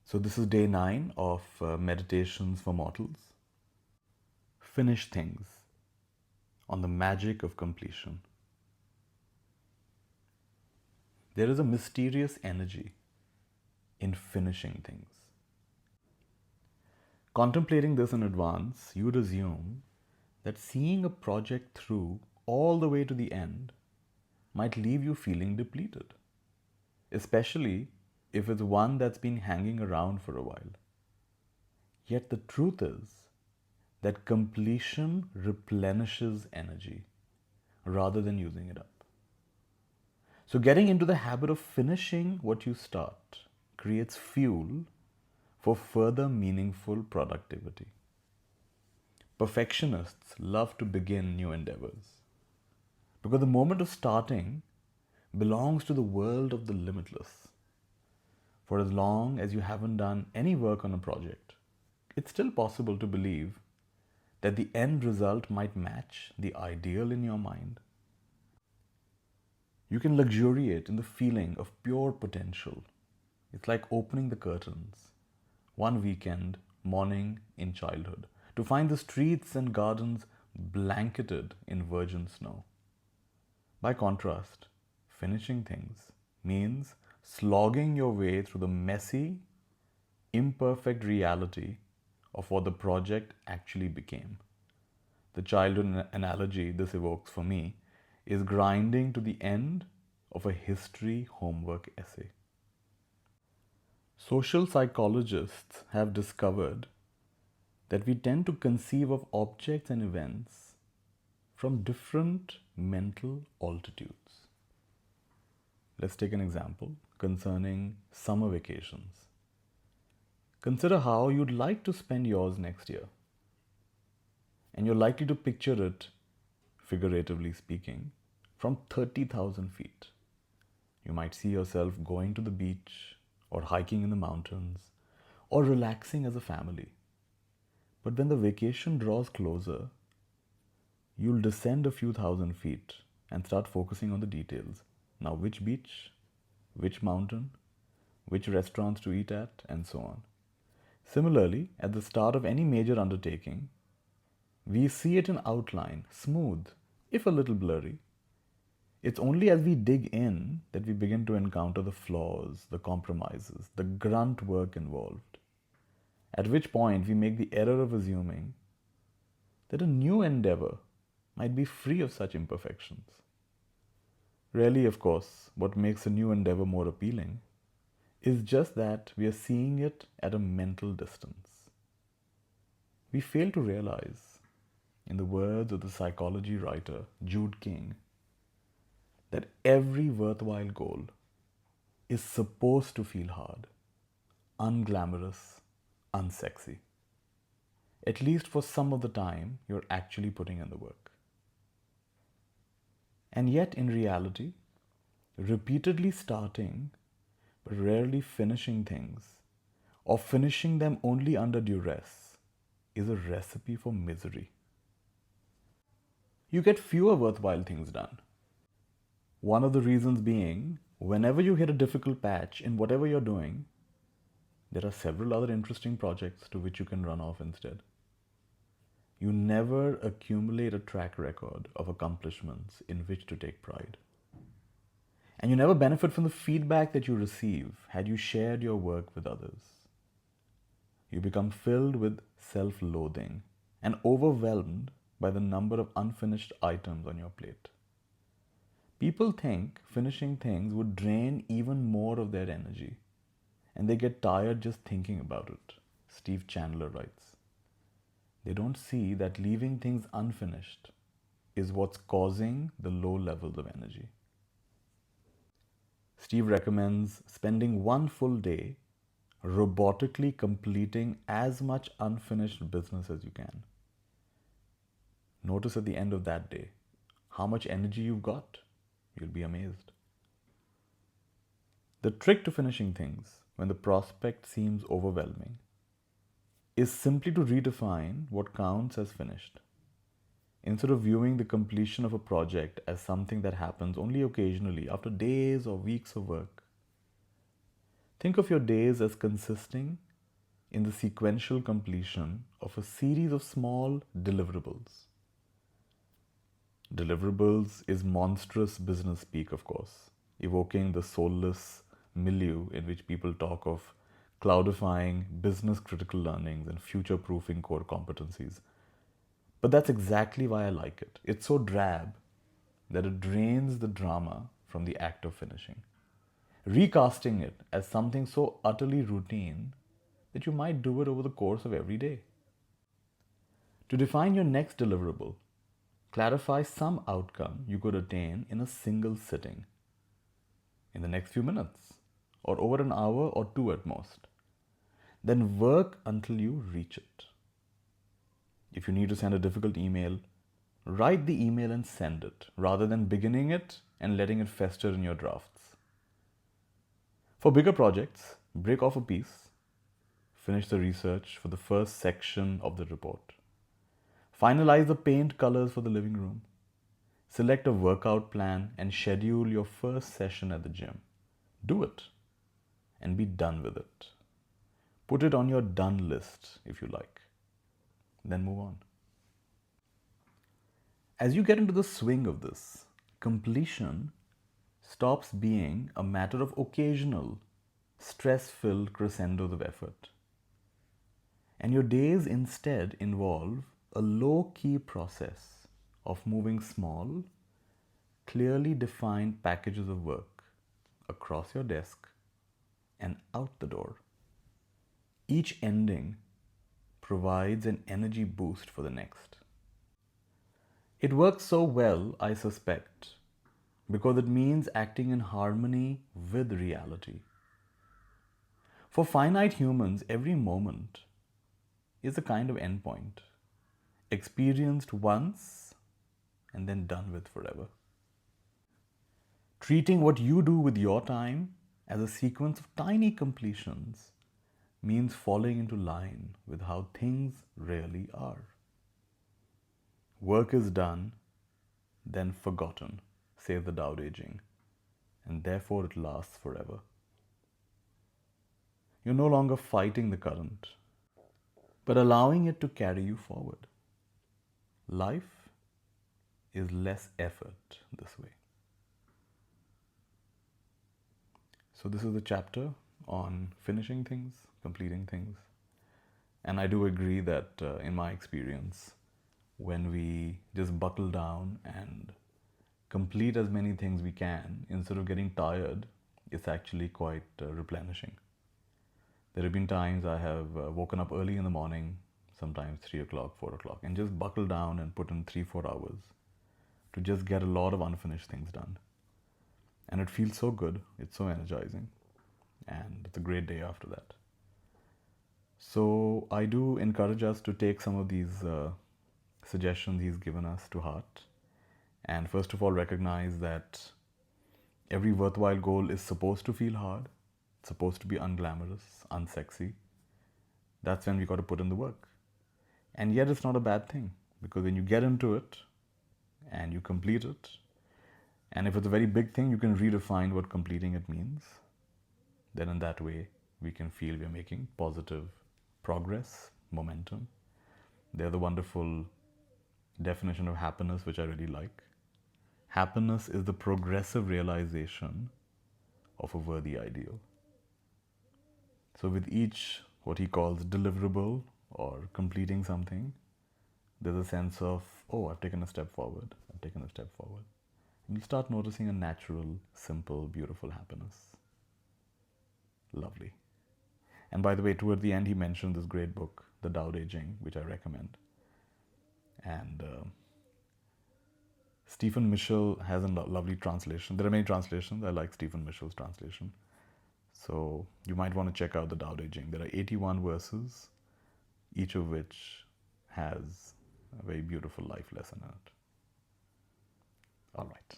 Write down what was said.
So this is day 9 of Meditations for Mortals. Finish things on the magic of completion. There is a mysterious energy in finishing things. Contemplating this in advance, you would assume that seeing a project through all the way to the end might leave you feeling depleted, especially if it's one that's been hanging around for a while. Yet the truth is that completion replenishes energy rather than using it up. So, getting into the habit of finishing what you start creates fuel for further meaningful productivity. Perfectionists love to begin new endeavors because the moment of starting belongs to the world of the limitless. For as long as you haven't done any work on a project, it's still possible to believe that the end result might match the ideal in your mind. You can luxuriate in the feeling of pure potential. It's like opening the curtains one weekend morning in childhood to find the streets and gardens blanketed in virgin snow. By contrast, finishing things means slogging your way through the messy, imperfect reality of what the project actually became. The childhood analogy this evokes for me is grinding to the end of a history homework essay. Social psychologists have discovered that we tend to conceive of objects and events from different mental altitudes. Let's take an example concerning summer vacations. Consider how you'd like to spend yours next year. And you're likely to picture it, figuratively speaking, from 30,000 feet. You might see yourself going to the beach, or hiking in the mountains, or relaxing as a family. But when the vacation draws closer, you'll descend a few thousand feet and start focusing on the details. Now, which beach, which mountain, which restaurants to eat at, and so on. Similarly, at the start of any major undertaking, we see it in outline, smooth, if a little blurry. It's only as we dig in that we begin to encounter the flaws, the compromises, the grunt work involved. At which point we make the error of assuming that a new endeavor might be free of such imperfections. Really, of course, what makes a new endeavor more appealing is just that we are seeing it at a mental distance. We fail to realize, in the words of the psychology writer Jude King, that every worthwhile goal is supposed to feel hard, unglamorous, unsexy. At least for some of the time you're actually putting in the work. And yet, in reality, repeatedly starting but rarely finishing things, or finishing them only under duress, is a recipe for misery. You get fewer worthwhile things done. One of the reasons being, whenever you hit a difficult patch in whatever you're doing, there are several other interesting projects to which you can run off instead. You never accumulate a track record of accomplishments in which to take pride. And you never benefit from the feedback that you receive had you shared your work with others. You become filled with self-loathing and overwhelmed by the number of unfinished items on your plate. People think finishing things would drain even more of their energy, and they get tired just thinking about it, Steve Chandler writes. They don't see that leaving things unfinished is what's causing the low levels of energy. Steve recommends spending one full day robotically completing as much unfinished business as you can. Notice at the end of that day how much energy you've got. You'll be amazed. The trick to finishing things when the prospect seems overwhelming is simply to redefine what counts as finished. Instead of viewing the completion of a project as something that happens only occasionally after days or weeks of work, Think of your days as consisting in the sequential completion of a series of small deliverables. Deliverables is monstrous business speak, of course, evoking the soulless milieu in which people talk of cloudifying business critical learnings and future proofing core competencies. But that's exactly why I like it. It's so drab that it drains the drama from the act of finishing, recasting it as something so utterly routine that you might do it over the course of every day. To define your next deliverable, clarify some outcome you could attain in a single sitting, in the next few minutes, or over an hour or two at most. Then work until you reach it. If you need to send a difficult email, write the email and send it, rather than beginning it and letting it fester in your drafts. For bigger projects, break off a piece, finish the research for the first section of the report. Finalize the paint colors for the living room. Select a workout plan and schedule your first session at the gym. Do it and be done with it. Put it on your done list if you like. Then move on. As you get into the swing of this, completion stops being a matter of occasional, stress-filled crescendos of effort. And your days instead involve a low-key process of moving small, clearly defined packages of work across your desk and out the door. Each ending provides an energy boost for the next. It works so well, I suspect, because it means acting in harmony with reality. For finite humans, every moment is a kind of endpoint, experienced once and then done with forever. Treating what you do with your time as a sequence of tiny completions means falling into line with how things really are. Work is done, then forgotten, says the Tao Te Ching, and therefore it lasts forever. You're no longer fighting the current, but allowing it to carry you forward. Life is less effort this way. So this is the chapter on finishing things, completing things. And I do agree that in my experience, when we just buckle down and complete as many things we can, instead of getting tired, it's actually quite replenishing. There have been times I have woken up early in the morning, sometimes 3 o'clock, 4 o'clock, and just buckle down and put in 3-4 hours to just get a lot of unfinished things done. And it feels so good, it's so energizing, and it's a great day after that. So I do encourage us to take some of these suggestions he's given us to heart, and first of all recognize that every worthwhile goal is supposed to feel hard, it's supposed to be unglamorous, unsexy. That's when we got to put in the work. And yet it's not a bad thing, because when you get into it and you complete it, and if it's a very big thing, you can redefine what completing it means. Then in that way, we can feel we're making positive progress, momentum. There's the wonderful definition of happiness, which I really like. Happiness is the progressive realization of a worthy ideal. So with each, what he calls deliverable or completing something, there's a sense of, oh, I've taken a step forward, I've taken a step forward. And you start noticing a natural, simple, beautiful happiness. Lovely. And by the way, toward the end, he mentioned this great book, The Tao Te Ching, which I recommend. And Stephen Mitchell has a lovely translation. There are many translations. I like Stephen Mitchell's translation. So you might want to check out the Tao Te Ching. There are 81 verses, each of which has a very beautiful life lesson in it. All right.